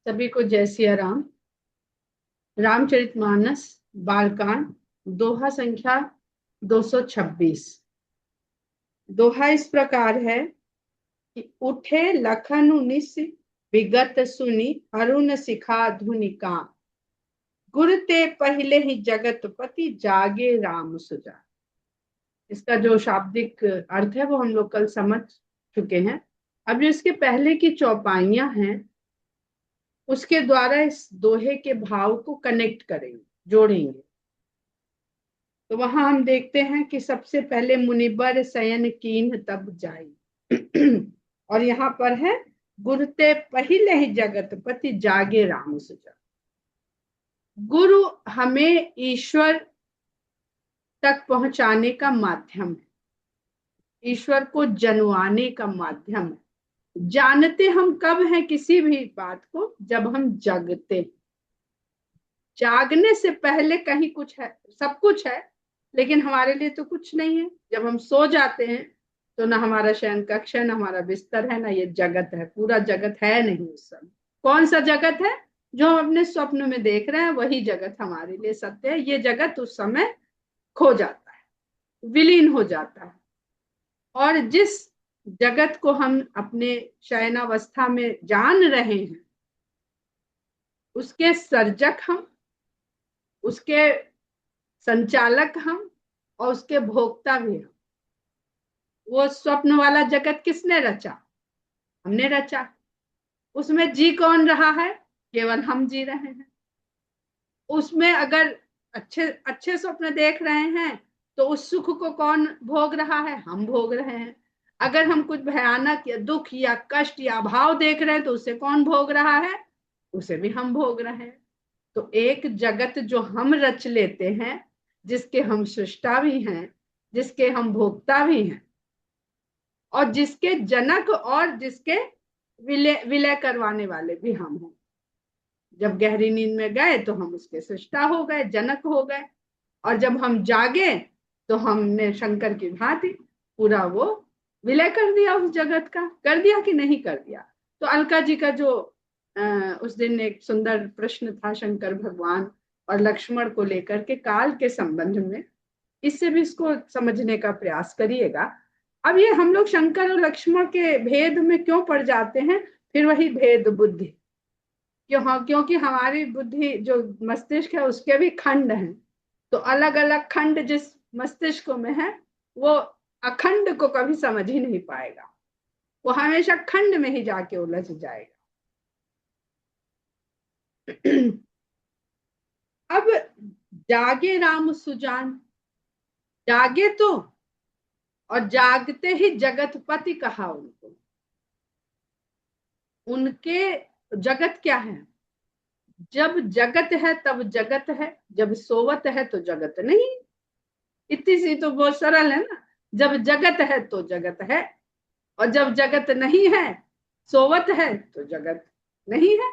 सभी को जय सिया राम। रामचरितमानस बालकांड, दोहा संख्या 226। दोहा इस प्रकार है कि उठे लखन निस विगत सुनी अरुण शिखा धुनि का। गुर ते पहले ही जगत पति जागे राम सुजा। इसका जो शाब्दिक अर्थ है वो हम लोग कल समझ चुके हैं। अब जो इसके पहले की चौपाइयां हैं उसके द्वारा इस दोहे के भाव को कनेक्ट करेंगे, जोड़ेंगे। तो वहां हम देखते हैं कि सबसे पहले मुनिबर शयन कीन्ह तब जाई और यहाँ पर है गुरते पहले ही जगतपति जागे राम सुजा। गुरु हमें ईश्वर तक पहुंचाने का माध्यम है, ईश्वर को जनवाने का माध्यम है। जानते हम कब हैं किसी भी बात को? जब हम जागते। जागने से पहले कहीं कुछ है, सब कुछ है, लेकिन हमारे लिए तो कुछ नहीं है। जब हम सो जाते हैं तो ना हमारा शयन कक्ष है, ना हमारा बिस्तर है, ना ये जगत है। पूरा जगत है नहीं उस समय। कौन सा जगत है? जो हम अपने स्वप्न में देख रहे हैं वही जगत हमारे लिए सत्य है। ये जगत उस समय खो जाता है, विलीन हो जाता है। और जिस जगत को हम अपने शयनावस्था में जान रहे हैं उसके सर्जक हम, उसके संचालक हम और उसके भोक्ता भी हम। वो स्वप्न वाला जगत किसने रचा? हमने रचा। उसमें जी कौन रहा है? केवल हम जी रहे हैं। उसमें अगर अच्छे अच्छे स्वप्न देख रहे हैं तो उस सुख को कौन भोग रहा है? हम भोग रहे हैं। अगर हम कुछ भयानक या दुख या कष्ट या अभाव देख रहे हैं तो उसे कौन भोग रहा है? उसे भी हम भोग रहे हैं। तो एक जगत जो हम रच लेते हैं, जिसके हम सृष्टा भी हैं, जिसके हम भोक्ता भी हैं और जिसके जनक और जिसके विलय विलय करवाने वाले भी हम हैं। जब गहरी नींद में गए तो हम उसके सृष्टा हो गए, जनक हो गए। और जब हम जागे तो हमने शंकर की भांति पूरा वो विलय कर दिया उस जगत का। कर दिया कि नहीं कर दिया? तो अलका जी का जो उस दिन एक सुंदर प्रश्न था शंकर भगवान और लक्ष्मण को लेकर के काल के संबंध में, इससे भी इसको समझने का प्रयास करिएगा। अब ये हम लोग शंकर और लक्ष्मण के भेद में क्यों पड़ जाते हैं? फिर वही भेद बुद्धि। क्योंकि हमारी बुद्धि जो मस्तिष्क है उसके भी खंड हैं। तो अलग अलग खंड जिस मस्तिष्क में है वो अखंड को कभी समझ ही नहीं पाएगा। वो हमेशा खंड में ही जाके उलझ जाएगा। अब जागे राम सुजान, जागे तो, और जागते ही जगतपति कहा उनको। उनके जगत क्या है? जब जगत है तब जगत है, जब सोवत है तो जगत नहीं। इतनी सी तो बहुत सरल है ना। जब जगत है तो जगत है, और जब जगत नहीं है, सोवत है, तो जगत नहीं है।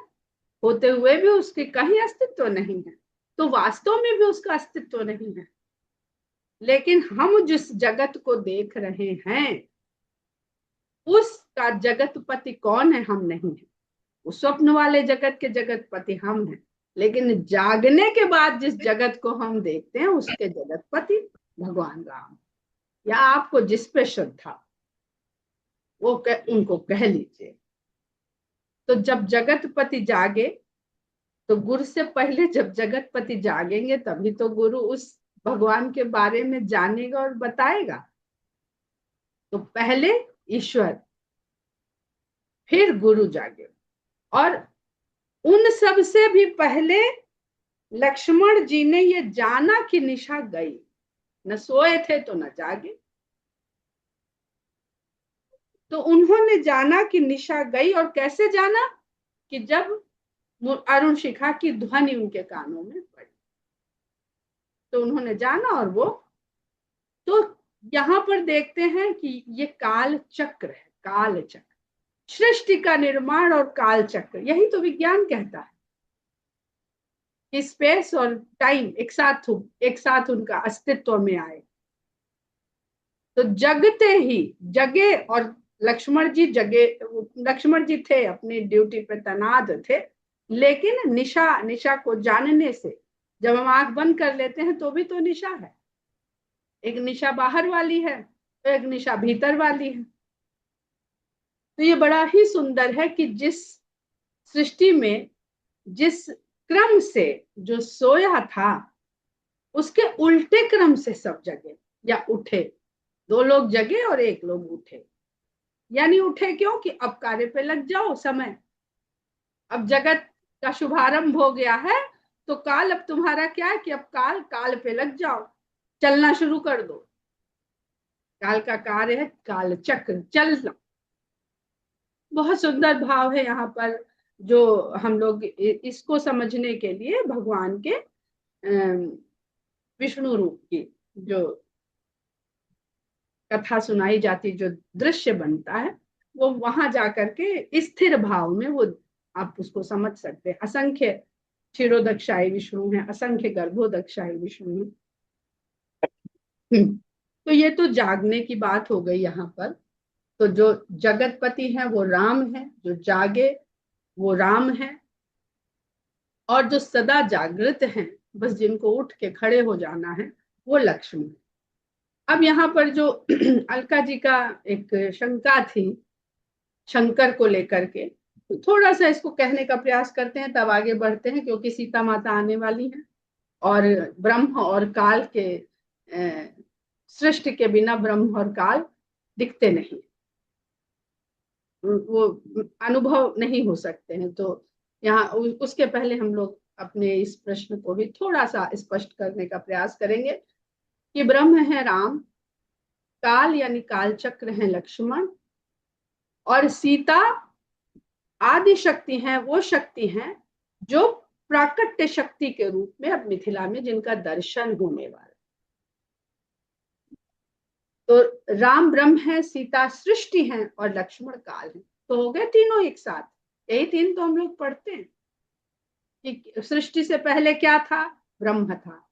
होते हुए भी उसके कहीं अस्तित्व नहीं है, तो वास्तव में भी उसका अस्तित्व नहीं है। लेकिन हम जिस जगत को देख रहे हैं उसका जगतपति कौन है? हम नहीं है। उस स्वप्न वाले जगत के जगतपति हम हैं। लेकिन जागने के बाद जिस जगत को हम देखते हैं उसके जगतपति भगवान राम। या आपको जिस पे श्रद्धा वो उनको कह लीजिए। तो जब जगतपति जागे तो गुरु से पहले जब जगतपति जागेंगे तभी तो गुरु उस भगवान के बारे में जानेगा और बताएगा। तो पहले ईश्वर, फिर गुरु जागे। और उन सब से भी पहले लक्ष्मण जी ने ये जाना कि निशा गई। न सोए थे तो न जागे। तो उन्होंने जाना कि निशा गई। और कैसे जाना? कि जब अरुण शिखा की ध्वनि उनके कानों में पड़ी तो उन्होंने जाना। और वो तो यहाँ पर देखते हैं कि ये काल चक्र है। काल चक्र, सृष्टि का निर्माण और काल चक्र, यही तो विज्ञान कहता है कि स्पेस और टाइम एक साथ उनका अस्तित्व में आए। तो जगते ही जगे। और लक्ष्मण जी जगे, लक्ष्मण जी थे अपनी ड्यूटी पे तैनात थे। लेकिन निशा, निशा को जानने से, जब हम आंख बंद कर लेते हैं तो भी तो निशा है। एक निशा बाहर वाली है, तो एक निशा भीतर वाली है। तो ये बड़ा ही सुंदर है कि जिस सृष्टि में जिस क्रम से जो सोया था, उसके उल्टे क्रम से सब जगे या उठे। दो लोग जगे और एक लोग उठे। यानी उठे क्यों? कि अब कार्य पे लग जाओ समय, अब जगत का शुभारंभ हो गया है, तो काल अब तुम्हारा क्या है कि अब काल काल पे लग जाओ, चलना शुरू कर दो। काल का कार्य है काल चक्र, चलना। बहुत सुंदर भाव है यहाँ पर, जो हम लोग इसको समझने के लिए भगवान के विष्णु रूप की जो कथा सुनाई जाती, जो दृश्य बनता है, वो वहां जाकर के स्थिर भाव में वो आप उसको समझ सकते हैं। असंख्य क्षीरोदक्षाई विष्णु है, असंख्य गर्भोदक्षाई विष्णु है। तो ये तो जागने की बात हो गई यहाँ पर। तो जो जगतपति है वो राम है, जो जागे वो राम है, और जो सदा जागृत हैं, बस जिनको उठ के खड़े हो जाना है, वो लक्ष्मण। अब यहाँ पर जो अलका जी का एक शंका थी शंकर को लेकर के, तो थोड़ा सा इसको कहने का प्रयास करते हैं, तब आगे बढ़ते हैं, क्योंकि सीता माता आने वाली है और ब्रह्म और काल के सृष्टि के बिना ब्रह्म और काल दिखते नहीं, वो अनुभव नहीं हो सकते हैं। तो यहाँ उसके पहले हम लोग अपने इस प्रश्न को भी थोड़ा सा स्पष्ट करने का प्रयास करेंगे कि ब्रह्म है राम, काल यानी काल चक्र है लक्ष्मण, और सीता आदि शक्ति हैं, वो शक्ति हैं जो प्राकट्य शक्ति के रूप में अब मिथिला में जिनका दर्शन होने वाला। तो राम ब्रह्म है, सीता सृष्टि है, और लक्ष्मण काल है। तो हो गए तीनों एक साथ। यही तीन तो हम लोग पढ़ते हैं कि सृष्टि से पहले क्या था? ब्रह्म था।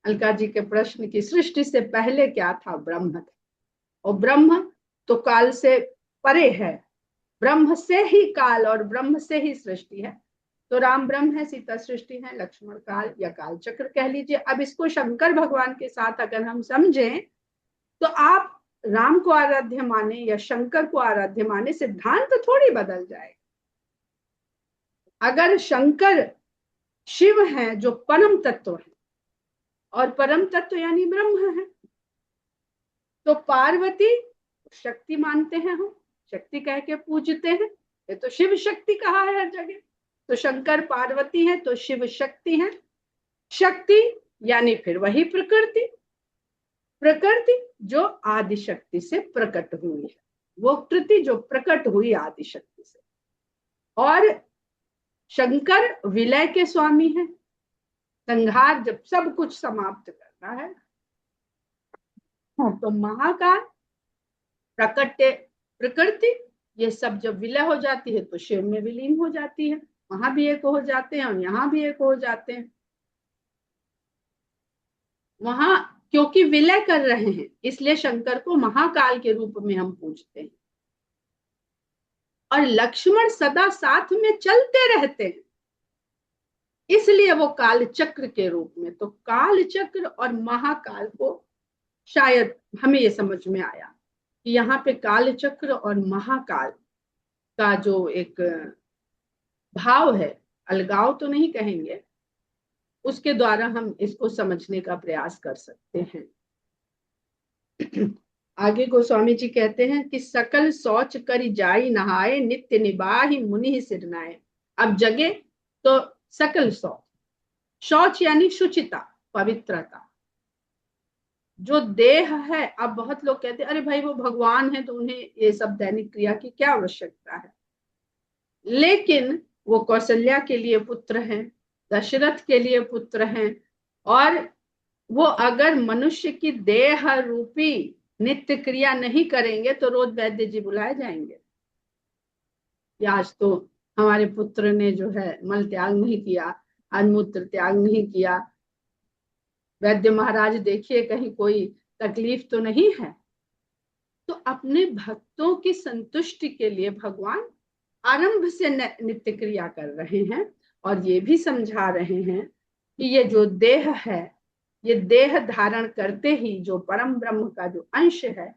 अलका जी के प्रश्न की सृष्टि से पहले क्या था? ब्रह्म था। और ब्रह्म तो काल से परे है, ब्रह्म से ही काल और ब्रह्म से ही सृष्टि है। तो राम ब्रह्म है, सीता सृष्टि है, लक्ष्मण काल या काल चक्र कह लीजिए। अब इसको शंकर भगवान के साथ अगर हम समझें, तो आप राम को आराध्य माने या शंकर को आराध्य माने, सिद्धांत तो थोड़ी बदल जाए। अगर शंकर शिव है जो परम तत्व है, और परम तत्व यानी ब्रह्म है, तो पार्वती शक्ति मानते हैं हम, शक्ति कह के पूजते हैं, ये तो शिव शक्ति कहा है हर जगह। तो शंकर पार्वती है तो शिव शक्ति है। शक्ति यानी फिर वही प्रकृति, प्रकृति जो आदि शक्ति से प्रकट हुई है, वो कृति जो प्रकट हुई आदि शक्ति से। और शंकर विलय के स्वामी है, संहार जब सब कुछ समाप्त करना है, तो महाकाल प्रकट्य प्रकृति ये सब जब विलय हो जाती है तो शिव में विलीन हो जाती है। वहां भी एक हो जाते हैं और यहाँ भी एक हो जाते हैं। वहां क्योंकि विलय कर रहे हैं, इसलिए शंकर को महाकाल के रूप में हम पूजते हैं। और लक्ष्मण सदा साथ में चलते रहते हैं, इसलिए वो काल चक्र के रूप में। तो काल चक्र और महाकाल को शायद हमें ये समझ में आया कि यहाँ पे काल चक्र और महाकाल का जो एक भाव है, अलगाव तो नहीं कहेंगे, उसके द्वारा हम इसको समझने का प्रयास कर सकते हैं। आगे गोस्वामी जी कहते हैं कि सकल शौच करी जाई नहाए, नित्य निबाहि मुनि सिरनाए। अब जगे तो सकल शौच, शौच यानी शुचिता, पवित्रता। जो देह है, अब बहुत लोग कहते हैं अरे भाई वो भगवान है तो उन्हें ये सब दैनिक क्रिया की क्या आवश्यकता है। लेकिन वो कौशल्या के लिए पुत्र हैं, दशरथ के लिए पुत्र हैं, और वो अगर मनुष्य की देह रूपी नित्य क्रिया नहीं करेंगे तो रोज वैद्य जी बुलाए जाएंगे। आज तो हमारे पुत्र ने जो है मल त्याग नहीं किया, आज मूत्र त्याग नहीं किया, वैद्य महाराज देखिए कहीं कोई तकलीफ तो नहीं है। तो अपने भक्तों की संतुष्टि के लिए भगवान आरंभ से नित्य क्रिया कर रहे हैं, और ये भी समझा रहे हैं कि ये जो देह है, ये देह धारण करते ही जो परम ब्रह्म का जो अंश है,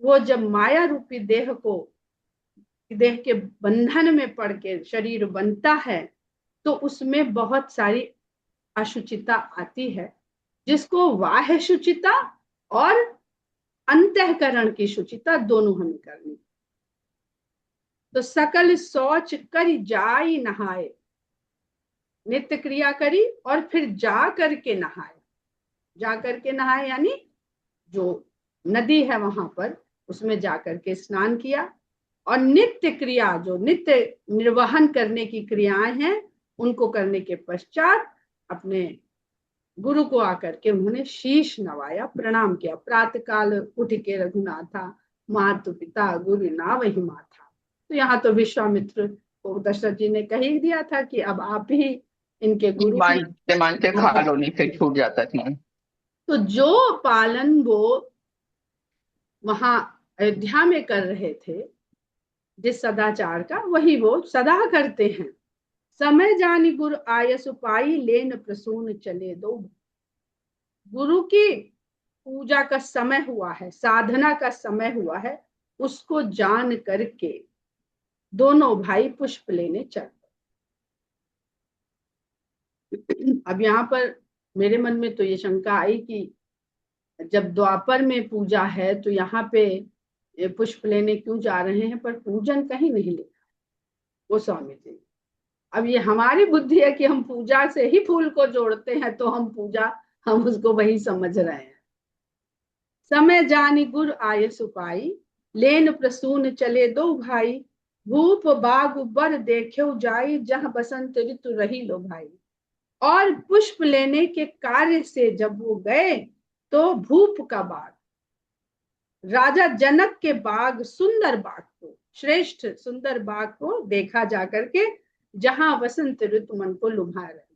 वो जब माया रूपी देह के बंधन में पड़ के शरीर बनता है, तो उसमें बहुत सारी अशुचिता आती है, जिसको बाह्य शुचिता और अंतःकरण की शुचिता दोनों हमें करनी। तो सकल शौच कर जाई नहाए, नित्य क्रिया करी और फिर जा करके नहाए। जा करके नहाए यानी जो नदी है वहां पर, उसमें जा करके स्नान किया, और नित्य क्रिया जो नित्य निर्वहन करने की क्रियाएं हैं, उनको करने के पश्चात अपने गुरु को आकर के उन्होंने शीश नवाया, प्रणाम किया। प्रातः काल उठ के रघुनाथा, मातु पिता गुरु ना वही माथा। तो यहाँ तो विश्वामित्र को दशरथ जी ने कह ही दिया था कि अब आप ही इनके गुरु हैं। मानते मानते खा लो, नहीं फिर छूट जाता था। तो जो पालन वो वहां अयोध्या में कर रहे थे, जिस सदाचार का, वही वो सदा करते हैं। समय जानी गुरु आयस पाई, लेन प्रसून चले दो। गुरु की पूजा का समय हुआ है, साधना का समय हुआ है, उसको जान करके दोनों भाई पुष्प लेने चल। अब यहाँ पर मेरे मन में तो ये शंका आई कि जब द्वापर में पूजा है तो यहाँ पे पुष्प लेने क्यों जा रहे हैं, पर पूजन कहीं नहीं लिखा वो स्वामी जी। अब ये हमारी बुद्धि है कि हम पूजा से ही फूल को जोड़ते हैं, तो हम पूजा, हम उसको वही समझ रहे हैं। समय जानी गुर आय सुपाई, लेन प्रसून चले दो भाई। भूप बाग बर देखे जाई, जहां बसंत ऋतु रही लो भाई। और पुष्प लेने के कार्य से जब वो गए, तो भूप का बाग, राजा जनक के बाग, सुंदर बाग को, श्रेष्ठ सुंदर बाग को देखा जाकर के, जहां वसंत ऋतु मन को लुभा रही,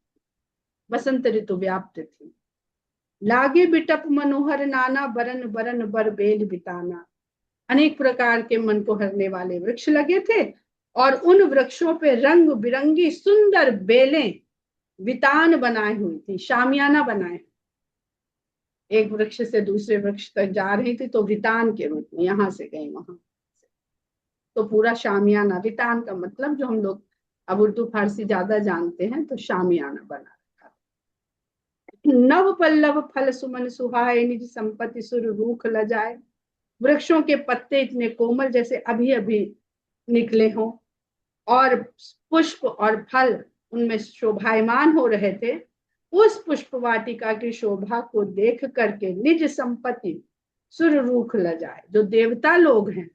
वसंत ऋतु व्याप्त थी। लागे बिटप मनोहर नाना, बरन बरन बर बेल बिताना। अनेक प्रकार के मन को हरने वाले वृक्ष लगे थे, और उन वृक्षों पे रंग बिरंगी सुंदर बेलें वितान बनाई हुई थी, शामियाना बनाए। एक वृक्ष से दूसरे वृक्ष तक जा रही थी तो वितान के रूप में, यहां से गई वहां, तो पूरा शामियाना। वितान का मतलब, जो हम लोग अब उर्दू फारसी ज्यादा जानते हैं, तो शामियाना बना रखा। नव पल्लव फल सुमन सुहाए, निज संपत्ति सुर रूख ल जाए। वृक्षों के पत्ते इतने कोमल जैसे अभी अभी निकले हों, और पुष्प और फल उनमें शोभायमान हो रहे थे। उस पुष्प वाटिका की शोभा को देख करके निज संपत्ति सुर रूख ल जाए, जो देवता लोग हैं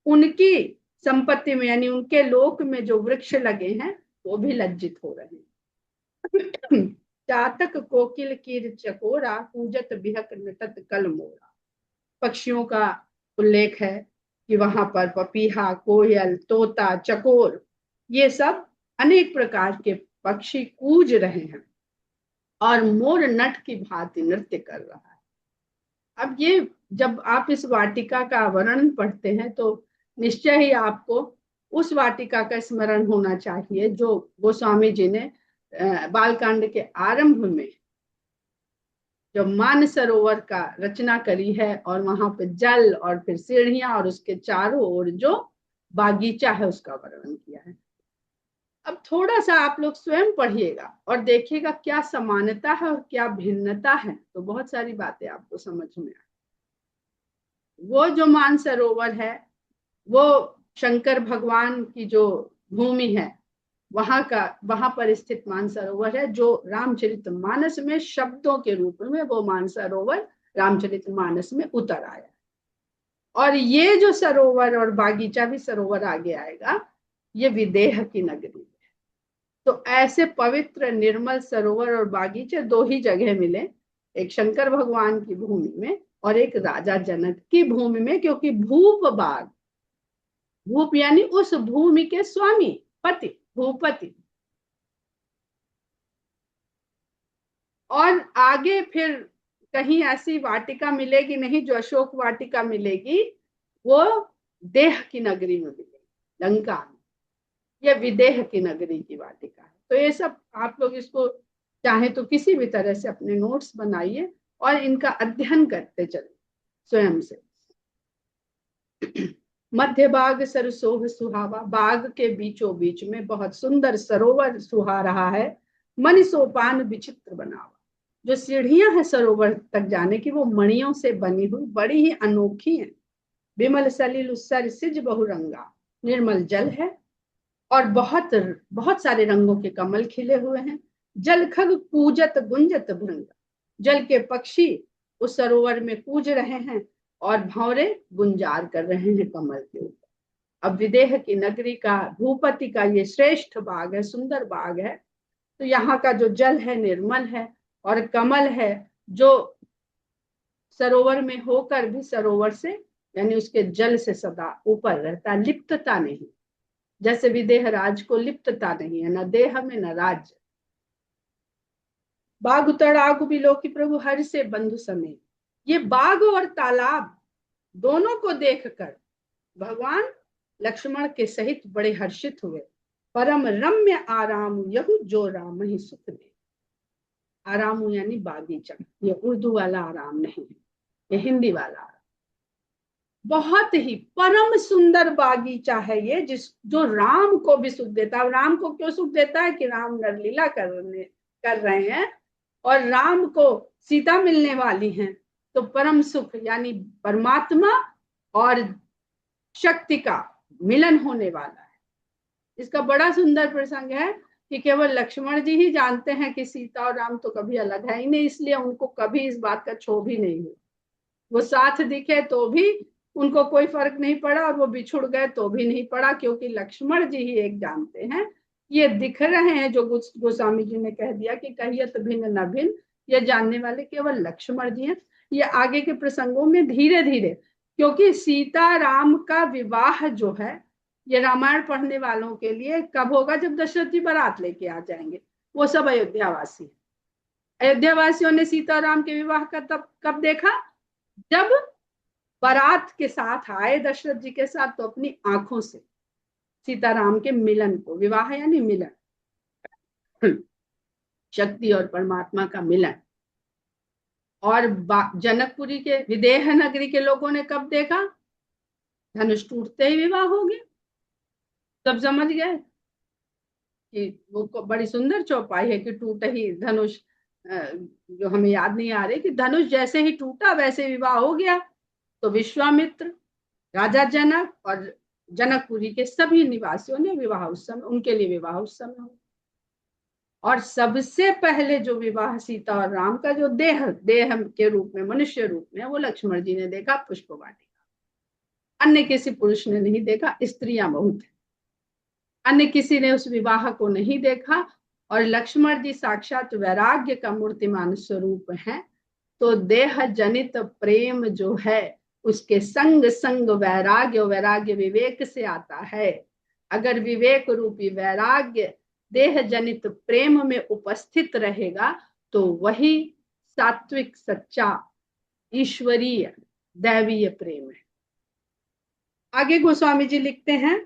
उनकी संपत्ति में, यानी उनके लोक में जो वृक्ष लगे हैं, वो भी लज्जित हो रहे हैं। चातक कोकिल कीर चकोरा, पूजत बिहक नटत कल मोरा। पक्षियों का उल्लेख है कि वहां पर पपीहा, कोयल, तोता, चकोर, ये सब अनेक प्रकार के पक्षी कूज रहे हैं, और मोर नट की भांति नृत्य कर रहा है। अब ये जब आप इस वाटिका का वर्णन पढ़ते हैं, तो निश्चय ही आपको उस वाटिका का स्मरण होना चाहिए जो गोस्वामी जी ने बालकांड के आरंभ में जो मानसरोवर का रचना करी है, और वहां पे जल और फिर सीढ़ियां और उसके चारों ओर जो बागीचा है उसका वर्णन किया है। अब थोड़ा सा आप लोग स्वयं पढ़िएगा और देखिएगा क्या समानता है और क्या भिन्नता है, तो बहुत सारी बातें आपको समझ में आए। वो जो मानसरोवर है, वो शंकर भगवान की जो भूमि है, वहां पर स्थित मानसरोवर है, जो रामचरितमानस में शब्दों के रूप में वो मानसरोवर रामचरितमानस में उतर आया। और ये जो सरोवर और बागीचा भी सरोवर आगे आएगा, ये विदेह की नगरी है। तो ऐसे पवित्र निर्मल सरोवर और बागीचे दो ही जगह मिले, एक शंकर भगवान की भूमि में और एक राजा जनक की भूमि में, क्योंकि भूप बाग, भूप यानी उस भूमि के स्वामी, पति, भूपति। और आगे फिर कहीं ऐसी वाटिका मिलेगी नहीं जो अशोक वाटिका मिलेगी, वो देह की नगरी में मिलेगी, लंका में। ये विदेह की नगरी की वाटिका है। तो ये सब आप लोग इसको चाहे तो किसी भी तरह से अपने नोट्स बनाइए और इनका अध्ययन करते चले स्वयं से। मध्य बाग सरसोह सुहावा, बाग के बीचों बीच में बहुत सुंदर सरोवर सुहा रहा है। मणि सोपान विचित्र बनावा, जो सीढ़ियां हैं सरोवर तक जाने की वो मणियों से बनी हुई बड़ी ही अनोखी हैं। विमल सलिल उत्सर सिज बहुरंगा, निर्मल जल है और बहुत बहुत सारे रंगों के कमल खिले हुए हैं। जल खग कूजत गुंजत भृंगा, जल के पक्षी उस सरोवर में कूज रहे हैं और भंवरे गुंजार कर रहे हैं कमल के ऊपर। अब विदेह की नगरी का, भूपति का ये श्रेष्ठ बाग है, सुंदर बाग है। तो यहाँ का जो जल है निर्मल है और कमल है जो सरोवर में होकर भी सरोवर से यानी उसके जल से सदा ऊपर रहता, लिप्तता नहीं। जैसे विदेह राज को लिप्तता नहीं है, न देह में न राज्य। बाग उतर आगु बिलो की प्रभु हर से बंधु समेत, ये बाग और तालाब दोनों को देखकर भगवान लक्ष्मण के सहित बड़े हर्षित हुए। परम रम्य आराम यहु जो राम ही सुख दे। आराम यानी बागीचा, ये उर्दू वाला आराम नहीं है, ये हिंदी वाला आराम। बहुत ही परम सुंदर बागीचा है ये, जो राम को भी सुख देता है। राम को क्यों सुख देता है कि राम नरलीला कर रहे हैं और राम को सीता मिलने वाली हैं। तो परम सुख यानी परमात्मा और शक्ति का मिलन होने वाला है। इसका बड़ा सुंदर प्रसंग है कि केवल लक्ष्मण जी ही जानते हैं कि सीता और राम तो कभी अलग है ही नहीं, इसलिए उनको कभी इस बात का क्षोभ ही नहीं हुआ। वो साथ दिखे तो भी उनको कोई फर्क नहीं पड़ा और वो बिछुड़ गए तो भी नहीं पड़ा, क्योंकि लक्ष्मण जी ही एक जानते हैं। ये दिख रहे हैं जो गोस्वामी जी ने कह दिया कि कहियत भिन्न न भिन्न, ये जानने वाले केवल लक्ष्मण जी हैं। ये आगे के प्रसंगों में धीरे धीरे, क्योंकि सीता राम का विवाह जो है ये रामायण पढ़ने वालों के लिए कब होगा, जब दशरथ जी बारात लेके आ जाएंगे। वो सब अयोध्यावासी, अयोध्यावासियों ने सीता राम के विवाह का तब कब देखा, जब बारात के साथ आए दशरथ जी के साथ, तो अपनी आंखों से सीताराम के मिलन को, विवाह यानी मिलन, शक्ति और परमात्मा का मिलन। और जनकपुरी के विदेह नगरी के लोगों ने कब देखा, धनुष टूटते ही विवाह हो गया। तब समझ गए कि वो बड़ी सुंदर चौपाई है कि टूटे ही धनुष, जो हमें याद नहीं आ रही, कि धनुष जैसे ही टूटा वैसे विवाह हो गया। तो विश्वामित्र, राजा जनक और जनकपुरी के सभी निवासियों ने विवाह उस समय, उनके लिए विवाह उस समय हो। और सबसे पहले जो विवाह सीता और राम का जो देह के रूप में, मनुष्य रूप में, वो लक्ष्मण जी ने देखा पुष्प वाटिका। अन्य किसी पुरुष ने नहीं देखा, स्त्रियां बहुत है, अन्य किसी ने उस विवाह को नहीं देखा। और लक्ष्मण जी साक्षात वैराग्य का मूर्तिमान स्वरूप है। तो देह जनित प्रेम जो है उसके संग संग वैराग्य, वैराग्य विवेक से आता है। अगर विवेक रूपी वैराग्य देह जनित प्रेम में उपस्थित रहेगा तो वही सात्विक सच्चा ईश्वरीय दैवीय प्रेम है। आगे गोस्वामी जी लिखते हैं,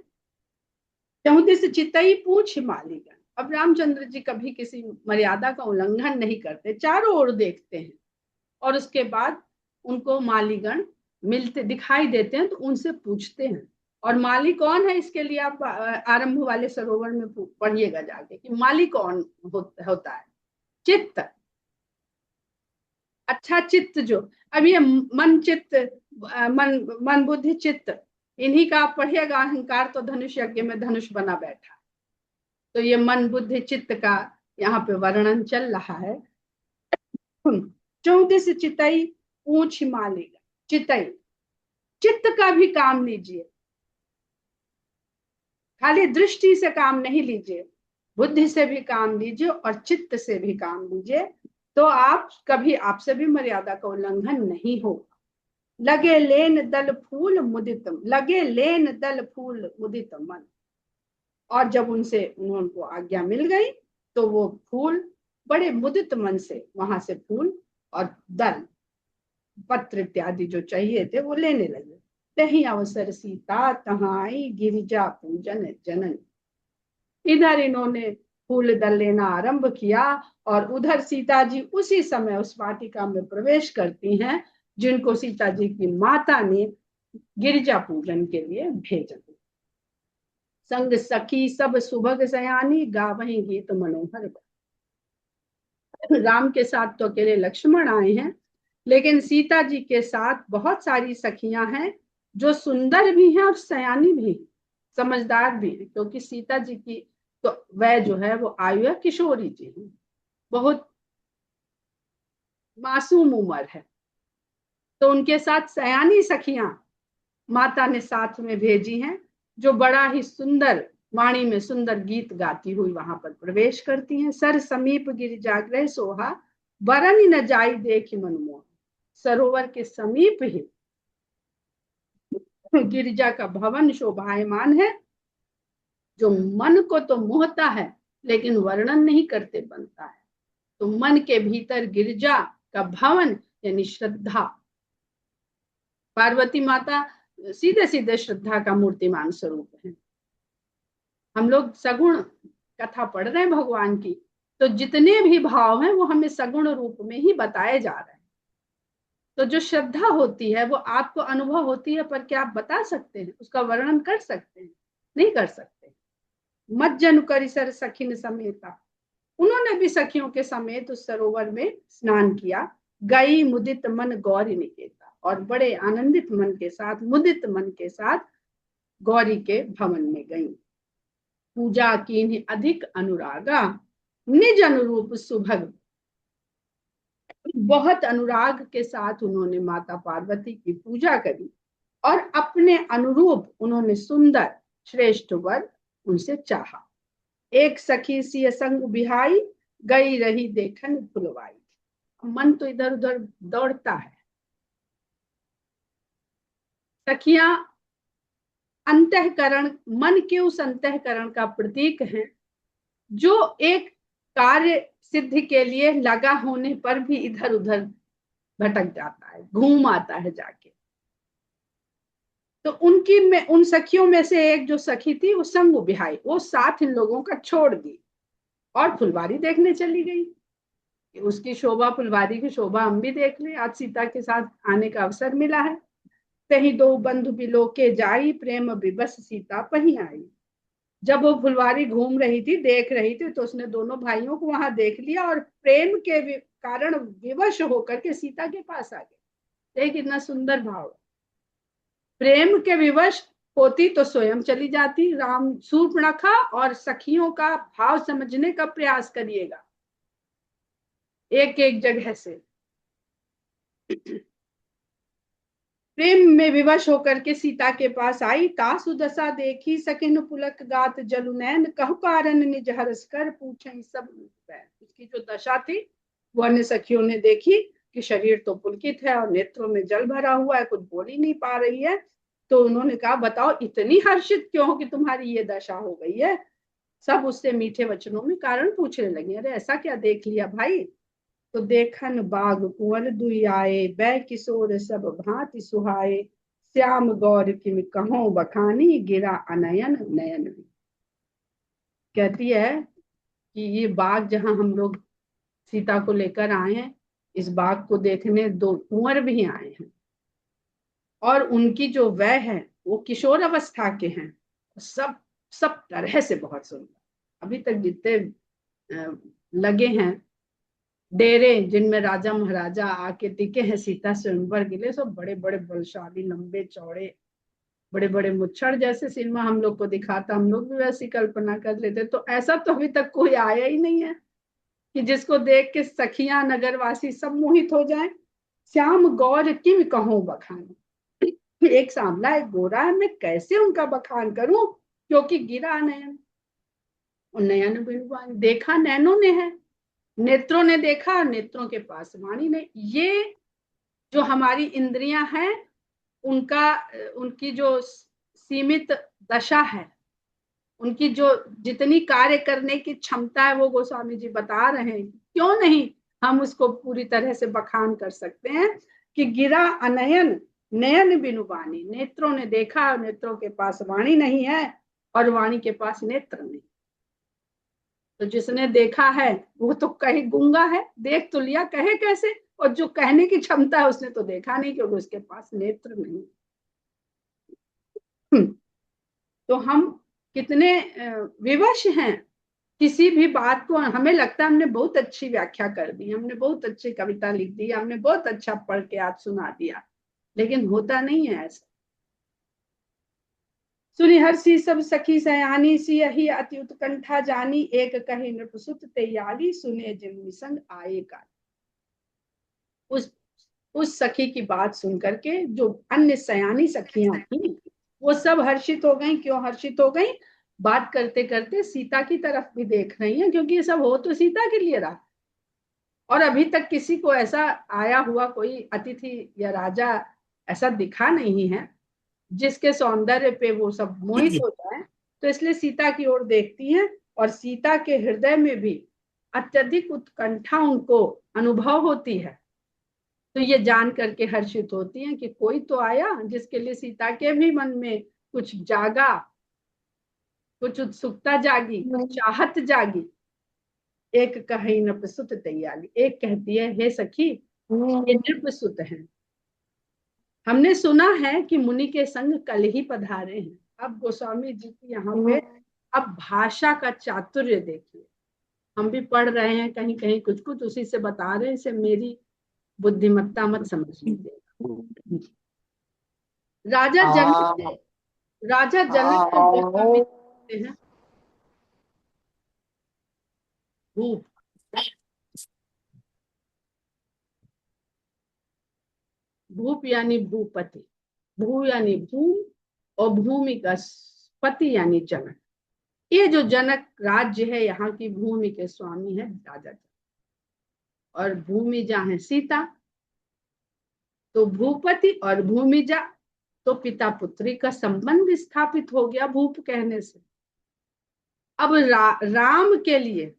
चहुदिस चितई पूछ मालीगण। अब रामचंद्र जी कभी किसी मर्यादा का उल्लंघन नहीं करते, चारों ओर देखते हैं और उसके बाद उनको मालीगण मिलते दिखाई देते हैं तो उनसे पूछते हैं। और माली कौन है, इसके लिए आप आरंभ वाले सरोवर में पढ़िएगा जाके कि माली कौन होता है। चित्त, अच्छा चित्त जो, अब ये मन चित्त, मन बुद्धि चित्त, इन्हीं का आप पढ़िएगा। अहंकार तो धनुष यज्ञ में धनुष बना बैठा, तो ये मन बुद्धि चित्त का यहाँ पे वर्णन चल रहा है। 14 चितई पूछ मालेगा, चितई, चित्त का भी काम लीजिए, खाली दृष्टि से काम नहीं लीजिए, बुद्धि से भी काम लीजिए और चित्त से भी काम लीजिए, तो आप कभी, आपसे भी मर्यादा का उल्लंघन नहीं होगा। लगे लेन दल फूल मुदितम, लगे लेन दल फूल मुदित मन। और जब उनको आज्ञा मिल गई तो वो फूल बड़े मुदित मन से वहां से फूल और दल पत्र इत्यादि जो चाहिए थे वो लेने लगे। तही अवसर सीता तहाई गिरिजा पूजन जनन। इधर इन्होंने फूल दल लेना आरंभ किया और उधर सीता जी उसी समय उस वाटिका में प्रवेश करती हैं जिनको सीता जी की माता ने गिरिजा पूजन के लिए भेजा। संग सखी सब सुभग सयानी गावहीं गीत मनोहर। राम के साथ तो अकेले लक्ष्मण आए हैं, लेकिन सीता जी के साथ बहुत सारी सखियां हैं जो सुंदर भी हैं और सयानी भी, समझदार भी है, क्योंकि सीता जी की तो वह जो है वो आयु है किशोरी जी है, बहुत मासूम उम्र है। तो उनके साथ सयानी सखियां माता ने साथ में भेजी हैं जो बड़ा ही सुंदर वाणी में सुंदर गीत गाती हुई वहां पर प्रवेश करती हैं। सर समीप गिरिजाग्रह सोहा बरन न जाई देख मनमोह। सरोवर के समीप ही गिरिजा का भवन शोभायमान है जो मन को तो मोहता है लेकिन वर्णन नहीं करते बनता है। तो मन के भीतर गिरिजा का भवन यानी श्रद्धा, पार्वती माता सीधे सीधे श्रद्धा का मूर्तिमान स्वरूप है। हम लोग सगुण कथा पढ़ रहे हैं भगवान की, तो जितने भी भाव हैं वो हमें सगुण रूप में ही बताए जा रहे हैं। तो जो श्रद्धा होती है वो आपको अनुभव होती है, पर क्या आप बता सकते हैं, उसका वर्णन कर सकते हैं? नहीं कर सकते। मज्जन करिसर सखिन समेता, उन्होंने भी सखियों के समेत उस सरोवर में स्नान किया। गई मुदित मन गौरी निकेता, और बड़े आनंदित मन के साथ, मुदित मन के साथ गौरी के भवन में गई। पूजा की अधिक अनुरागा, निज अनुरूप सुभग, बहुत अनुराग के साथ उन्होंने माता पार्वती की पूजा करी और अपने अनुरूप उन्होंने सुंदर श्रेष्ठ वर उनसे चाहा। एक सखी सी संग बिहाई, गई रही देखन फुलवाई। मन तो इधर उधर दौड़ता है। सखियां अंतःकरण, मन के उस अंतःकरण का प्रतीक है जो एक कार्य सिद्धि के लिए लगा होने पर भी इधर उधर भटक जाता है, घूम आता है जाके। तो उनकी में, उन सखियों में से एक जो सखी थी वो संग बिहाई, वो साथ इन लोगों का छोड़ दी और फुलवारी देखने चली गई। उसकी शोभा, फुलवारी की शोभा हम भी देख लें। आज सीता के साथ आने का अवसर मिला है। तही दो बंधु बिलो के जाई, प्रेम विबस सीता पही आई। जब वो फुलवारी घूम रही थी, देख रही थी, तो उसने दोनों भाइयों को वहां देख लिया और प्रेम के कारण विवश होकर के सीता के पास आ गए। देख कितना सुंदर भाव है। प्रेम के विवश होती तो स्वयं चली जाती। राम शूर्पणखा और सखियों का भाव समझने का प्रयास करिएगा एक एक जगह से। प्रेम में विवश होकर के सीता के पास आई। तासु दशा देखी सकिन पुलक गात जलु नैन, कहु कारण निज हरस कर पूछे सब। उसकी जो दशा थी वो अन्य सखियों ने देखी कि शरीर तो पुलकित है और नेत्रों में जल भरा हुआ है, कुछ बोल ही नहीं पा रही है। तो उन्होंने कहा, बताओ इतनी हर्षित क्यों हो कि तुम्हारी ये दशा हो गई है? सब उससे मीठे वचनों में कारण पूछने लगे। अरे ऐसा क्या देख लिया भाई? तो देखन बाग कुंवर दुई आए, बै किशोर सब भांति सुहाए। श्याम गौर किम कहो बखानी, गिरा अनयन नयन भी। कहती है कि ये बाग जहां हम लोग सीता को लेकर आए हैं, इस बाग को देखने दो कुंवर भी आए हैं और उनकी जो वह है वो किशोर अवस्था के हैं। सब सब तरह से बहुत सुंदर। अभी तक जितने लगे हैं डेरे जिनमें राजा महाराजा आके टिके हैं सीता स्वयंवर के लिए, सब बड़े बड़े बलशाली, लंबे चौड़े, बड़े बड़े मुच्छड़ जैसे सिनेमा हम लोग को दिखाता, हम लोग भी वैसी कल्पना कर लेते। तो ऐसा तो अभी तक कोई आया ही नहीं है कि जिसको देख के सखियां नगरवासी सब मोहित हो जाएं। श्याम गौर किम कहूं बखान, एक सांवला एक गोरा है, मैं कैसे उनका बखान करूं, क्योंकि गिरा नयन, और नयन बिन देखा नैनों ने है, नेत्रों ने देखा, नेत्रों के पास वाणी ने। ये जो हमारी इंद्रियां हैं उनका, उनकी जो सीमित दशा है, उनकी जो जितनी कार्य करने की क्षमता है वो गोस्वामी जी बता रहे हैं। क्यों नहीं हम उसको पूरी तरह से बखान कर सकते हैं कि गिरा अनयन नयन बिनु वाणी, नेत्रों ने देखा और नेत्रों के पास वाणी नहीं है और वाणी के पास नेत्र नहीं। तो जिसने देखा है वो तो कहे गूंगा है, देख तो लिया कहे कैसे, और जो कहने की क्षमता है उसने तो देखा नहीं क्योंकि उसके पास नेत्र नहीं। तो हम कितने विवश हैं किसी भी बात को, हमें लगता है हमने बहुत अच्छी व्याख्या कर दी, हमने बहुत अच्छी कविता लिख दी, हमने बहुत अच्छा पढ़ के आज सुना दिया, लेकिन होता नहीं है ऐसा। सुनि हर्षि सब सखी सयानी, सियहि अति उत्कंठा जानी, एक कहे नृपसुत तैयारी, सुने जिन संग आए का। उस सखी की बात सुन करके जो अन्य सयानी सखियां थी वो सब हर्षित हो गई। क्यों हर्षित हो गई? बात करते करते सीता की तरफ भी देख रही हैं, क्योंकि ये सब हो तो सीता के लिए रहा, और अभी तक किसी को ऐसा आया हुआ कोई अतिथि या राजा ऐसा दिखा नहीं है जिसके सौंदर्य पे वो सब मोहित हो जाए। तो इसलिए सीता की ओर देखती हैं, और सीता के हृदय में भी अत्यधिक उत्कंठा उनको अनुभव होती है। तो ये जान करके हर्षित होती हैं कि कोई तो आया जिसके लिए सीता के भी मन में कुछ जागा, कुछ उत्सुकता जागी, कुछ चाहत जागी। एक कही नृपसुत तैयारी, एक कहती है हे सखी ये नृपसुत है, हमने सुना है कि मुनि के संग कल ही पधारे हैं। अब गोस्वामी जी की यहाँ पे अब भाषा का चातुर्य देखिए, हम भी पढ़ रहे हैं कहीं कहीं कुछ कुछ उसी से बता रहे हैं, इसे मेरी बुद्धिमत्ता मत समझ लीजिए। राजा जनक ने, राजा जनक को गोस्वामी कहते हैं भूप। भूप यानी भूपति, भू यानी भूम, और भूमि का पति यानी जनक। ये जो जनक राज्य है यहाँ की भूमि के स्वामी है राजा जनक, और भूमिजा है सीता। तो भूपति और भूमिजा, तो पिता पुत्री का संबंध स्थापित हो गया भूप कहने से। अब राम के लिए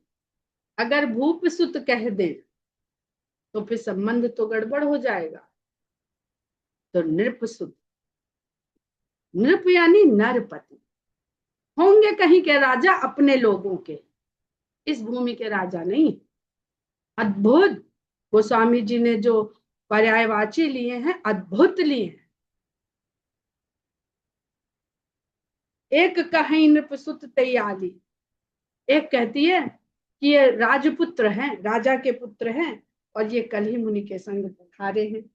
अगर भूप सुत कह दें तो फिर संबंध तो गड़बड़ हो जाएगा। तो नृप सुत, नृप यानी नरपति, होंगे कहीं के राजा अपने लोगों के, इस भूमि के राजा नहीं। अद्भुत गोस्वामी जी ने जो पर्यायवाची लिए हैं अद्भुत लिए हैं। एक कहीं नृपसुत तैयारी, एक कहती है कि ये राजपुत्र हैं, राजा के पुत्र हैं, और ये कल ही मुनि के संग पधारे हैं।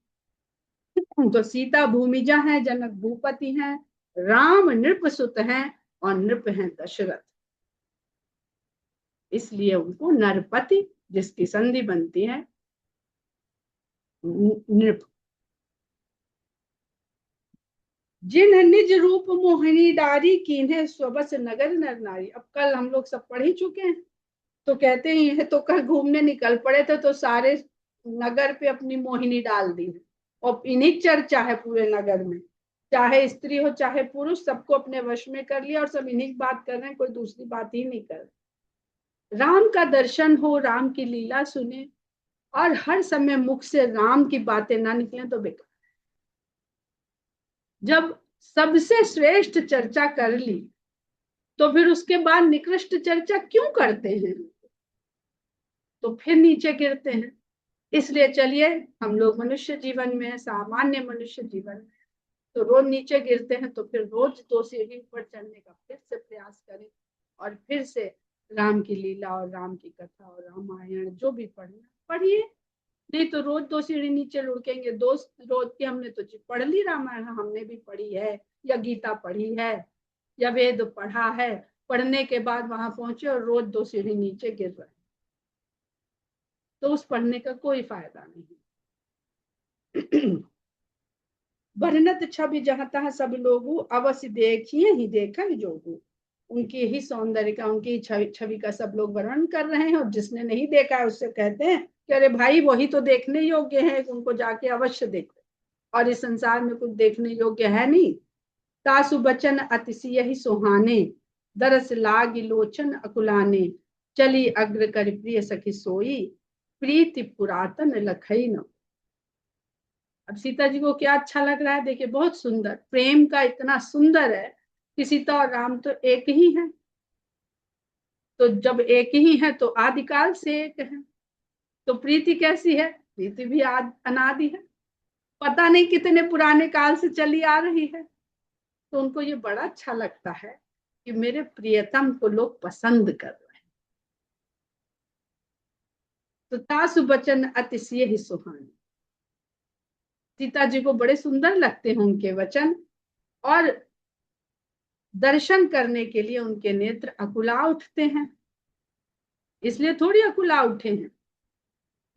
तो सीता भूमिजा है, जनक भूपति हैं, राम नृपसुत हैं, और नृप हैं दशरथ, इसलिए उनको नरपति, जिसकी संधि बनती है नृप। जिन निज रूप मोहिनी डारी, कीन्हे स्वबस नगर नर नारी। अब कल हम लोग सब पढ़ ही चुके हैं, तो कहते हैं तो कल घूमने निकल पड़े थे तो सारे नगर पे अपनी मोहिनी डाल दी है, और इन्हीं चर्चा है पूरे नगर में, चाहे स्त्री हो चाहे पुरुष, सबको अपने वश में कर लिया और सब इन्हीं बात कर रहे हैं, कोई दूसरी बात ही नहीं कर रहे। राम का दर्शन हो, राम की लीला सुने, और हर समय मुख से राम की बातें ना निकले तो बेकार। जब सबसे श्रेष्ठ चर्चा कर ली तो फिर उसके बाद निकृष्ट चर्चा क्यों करते हैं? तो फिर नीचे गिरते हैं। इसलिए चलिए, हम लोग मनुष्य जीवन में, सामान्य मनुष्य जीवन में, तो रोज नीचे गिरते हैं, तो फिर रोज 2 सीढ़ी ऊपर चढ़ने का फिर से प्रयास करें, और फिर से राम की लीला और राम की कथा और रामायण जो भी पढ़ना पढ़िए। नहीं तो रोज 2 सीढ़ी नीचे लुढ़केंगे। दोस्त रोज की हमने तो पढ़ ली रामायण, हमने भी पढ़ी है, या गीता पढ़ी है, या वेद पढ़ा है, पढ़ने के बाद वहां पहुंचे और रोज 2 सीढ़ी नीचे गिर रहे, तो उस पढ़ने का कोई फायदा नहीं। वर्णत छवि जहाँ तहाँ सब लोगू, अवश्य देखिए ही देखा ही जोगू। उनके ही सौंदर्य का, उनकी ही छवि का सब लोग वर्णन कर रहे हैं, और जिसने नहीं देखा है उससे कहते हैं कि अरे भाई वही तो देखने योग्य है, उनको जाके अवश्य देखो, और इस संसार में कुछ देखने योग्य है नहीं। तासु बचन अतिशय ही सुहाने, दरस लाग लोचन अकुलाने, चली अग्र कर प्रिय सखी सोई, प्रीति पुरातन लखई न। अब सीता जी को क्या अच्छा लग रहा है, देखिए बहुत सुंदर, प्रेम का इतना सुंदर है कि सीता और राम तो एक ही हैं। तो जब एक ही है तो आदिकाल से एक है। तो प्रीति कैसी है? प्रीति भी अनादि है, पता नहीं कितने पुराने काल से चली आ रही है। तो उनको ये बड़ा अच्छा लगता है कि मेरे प्रियतम को लोग पसंद कर रहे हैं। तो तासु बचन अतिशय ही सुहाने, सीता जी को बड़े सुंदर लगते हैं उनके वचन, और दर्शन करने के लिए उनके नेत्र अकुला उठते हैं। इसलिए थोड़ी अकुला उठे हैं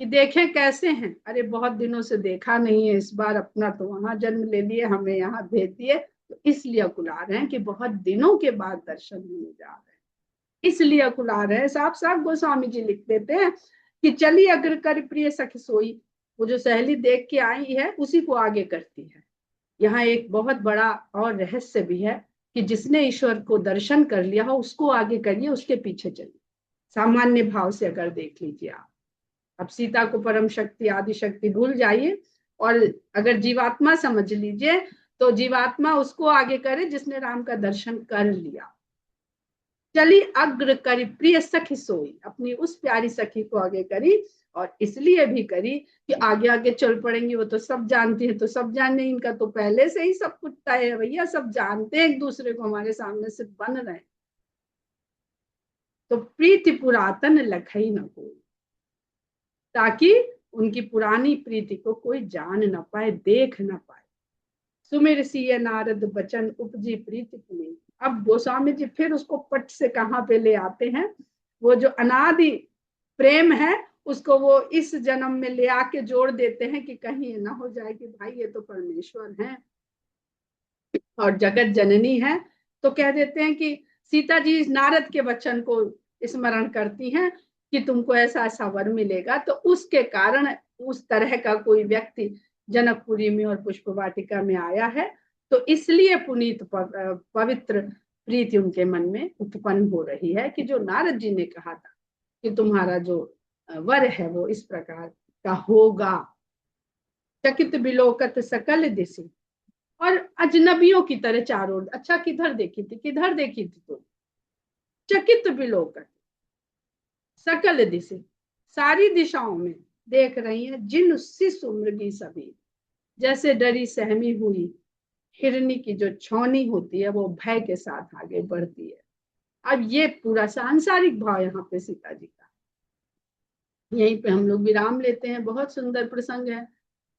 कि देखें कैसे हैं, अरे बहुत दिनों से देखा नहीं है, इस बार अपना तो वहां जन्म ले लिए, हमें यहाँ भेज दिए, तो इसलिए अकुला रहे हैं कि बहुत दिनों के बाद दर्शन होने जा रहे हैं, इसलिए अकुला रहे हैं। साफ साफ गोस्वामी जी लिख देते हैं कि चली अग्र कर प्रिय सखी सोई, वो जो सहेली देख के आई है उसी को आगे करती है। यहाँ एक बहुत बड़ा और रहस्य भी है कि जिसने ईश्वर को दर्शन कर लिया हो उसको आगे करिए, उसके पीछे चलिए। सामान्य भाव से अगर देख लीजिए आप, अब सीता को परम शक्ति आदि शक्ति भूल जाइए, और अगर जीवात्मा समझ लीजिए तो जीवात्मा उसको आगे करे जिसने राम का दर्शन कर लिया। चली अग्र करी प्रिय सखी सोई, अपनी उस प्यारी सखी को आगे करी, और इसलिए भी करी कि आगे आगे चल पड़ेंगी, वो तो सब जानती है, तो सब जाने, इनका तो पहले से ही सब कुछ तय है भैया, सब जानते हैं एक दूसरे को, हमारे सामने से बन रहे हैं। तो प्रीति पुरातन लखई न कोई, ताकि उनकी पुरानी प्रीति को कोई जान न पाए, देख न पाए। सुमिर सिय नारद बचन उपजी प्रीति पुनीत। अब गोस्वामी जी फिर उसको पट से कहाँ पे ले आते हैं, वो जो अनादि प्रेम है उसको वो इस जन्म में ले आके जोड़ देते हैं कि कहीं ना हो जाए कि भाई ये तो परमेश्वर हैं और जगत जननी है। तो कह देते हैं कि सीता जी नारद के वचन को स्मरण करती हैं कि तुमको ऐसा ऐसा वर मिलेगा, तो उसके कारण उस तरह का कोई व्यक्ति जनकपुरी में और पुष्प वाटिका में आया है, तो इसलिए पुनीत पवित्र प्रीति उनके मन में उत्पन्न हो रही है कि जो नारद जी ने कहा था कि तुम्हारा जो वर है वो इस प्रकार का होगा। चकित बिलोकत सकल दिशि, और अजनबियों की तरह चारों, अच्छा किधर देखी थी, किधर देखी थी तुम? चकित बिलोकत सकल दिशि, सारी दिशाओं में देख रही है, जिन शिशु मृगी सभी, जैसे डरी सहमी हुई हिरनी की जो छौनी होती है वो भय के साथ आगे बढ़ती है। अब ये पूरा सांसारिक भाव यहाँ पे सीता जी का, यहीं पे हम लोग विराम लेते हैं। बहुत सुंदर प्रसंग है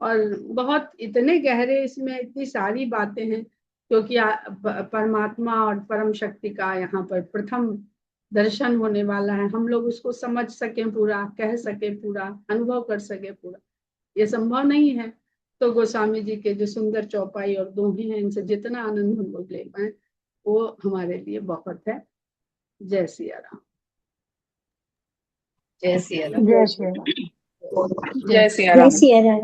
और बहुत इतने गहरे, इसमें इतनी सारी बातें हैं, क्योंकि परमात्मा और परम शक्ति का यहाँ पर प्रथम दर्शन होने वाला है। हम लोग उसको समझ सके पूरा, कह सके पूरा, अनुभव कर सके पूरा, ये संभव नहीं है। तो गोस्वामी जी के जो सुंदर चौपाई और दोहे हैं, इनसे जितना आनंद हम लोग ले पाए वो हमारे लिए बहुत है। जय सिया राम। जय सिया राम। जय श्री राम। जय सिया जय राम। सिया राम।